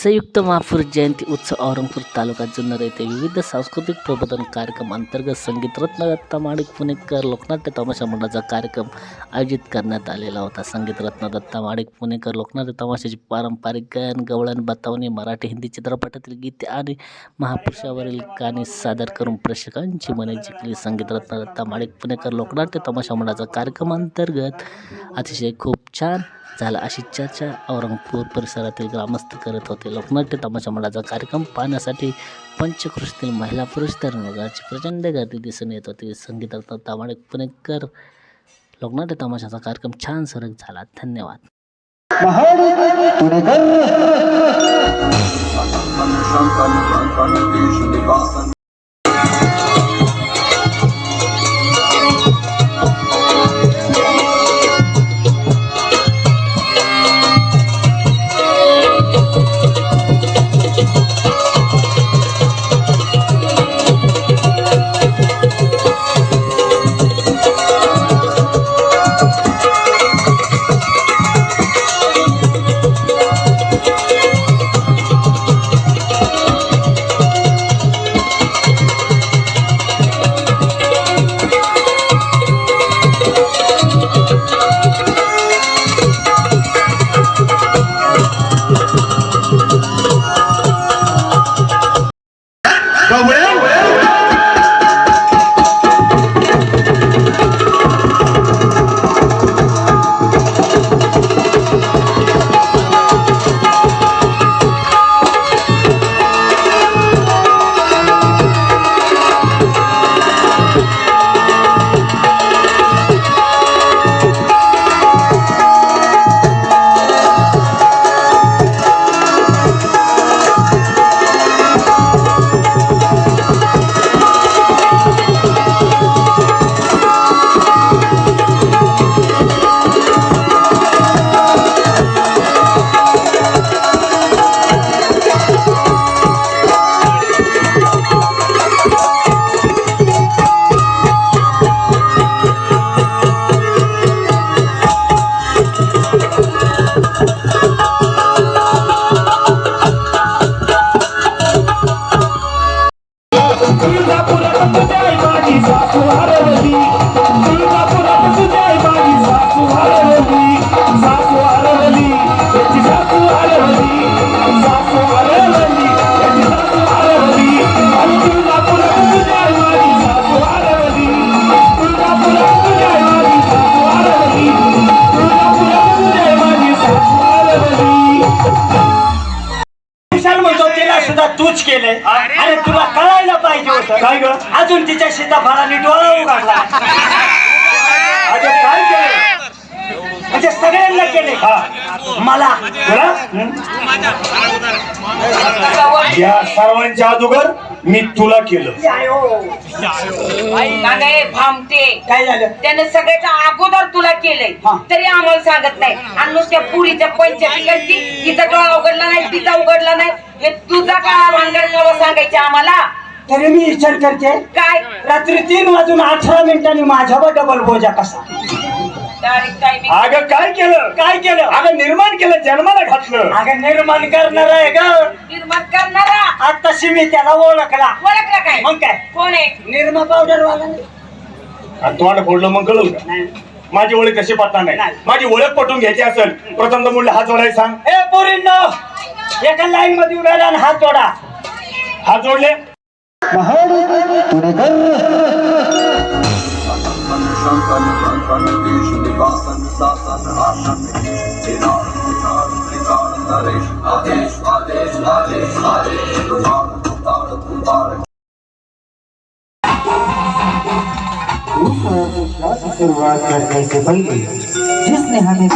संयुक्त महापुरुष जयंती उत्सव औरंगपूर तालुका जुन्नर येथे विविध सांस्कृतिक प्रबोधन कार्यक्रम अंतर्गत संगीतरत्न दत्ता माडिक पुणेकर लोकनाट्य तमाशा मंडळाचा कार्यक्रम आयोजित करण्यात आलेला होता. संगीतरत्न दत्ता माडिक पुणेकर लोकनाट्य तमाशाची पारंपरिक गायन, गवळण, बतावणी, मराठी, हिंदी चित्रपटातील गीते आणि महापुरुषावरील गाणी सादर करून प्रेक्षकांची मने जिंकली. संगीतरत्न दत्ता माडिक पुणेकर लोकनाट्य तमाशा मंडळाचा कार्यक्रम अंतर्गत अतिशय खूप छान झाला अशी चर्चा औरंगपूर परिसरातील ग्रामस्थ करत होते. लोकनाट्य तमाशा मंडळाचा कार्यक्रम पाहण्यासाठी पंचक्रोशीतील महिला पुरुष तरुण वर्गाची प्रचंड गर्दी दिसून येत होती. संगीतरत्न दत्ता माडिक पुणेकर लोकनाट्य तमाशाचा कार्यक्रम छान सुरेख झाला. धन्यवाद. तूच केलंय. अरे तुला कळायला पाहिजे होतं. काय ग अजून तिच्या सीताफळाने डोळा उघडला. अरे काय केलं म्हणजे सगळ्यांना केले मला या सर्वांच्या अगोदर मी तुला केलं. काय झालं त्याने सगळ्याच्या अगोदर तुला केलंय तरी आम्हाला सांगत नाही. आणि नुसत्या पुरीच्या पंचायती करती तिचा डोळा उघडला नाही तिचा उघडला नाही हे तुझा काळा भांगड सांगायचे आम्हाला. तरी मी विचार करते काय रात्री 3:18 माझ्यावर डबल बोजा कसा. अगं काय केलं काय केलं. अगं निर्माण केलं जन्माला घातलं. अगं निर्माण करणार आहे ग निर्माण करणारा आताशी मी त्याला ओळखला. ओळखला काय मग काय कोण आहे निर्मा पावडर वाला. तोंड फोडलं मग कळलं. माझी ओळख कशी पटणार नाही. माझी ओळख पटून घ्यायची असेल प्रथम तर मुलं हात जोडायला सांग. ए पोरींनो एका लाईन मध्ये उभ्या राहा हात जोडा. हात जोडले शुरुआत करने से पहले जिसने हमें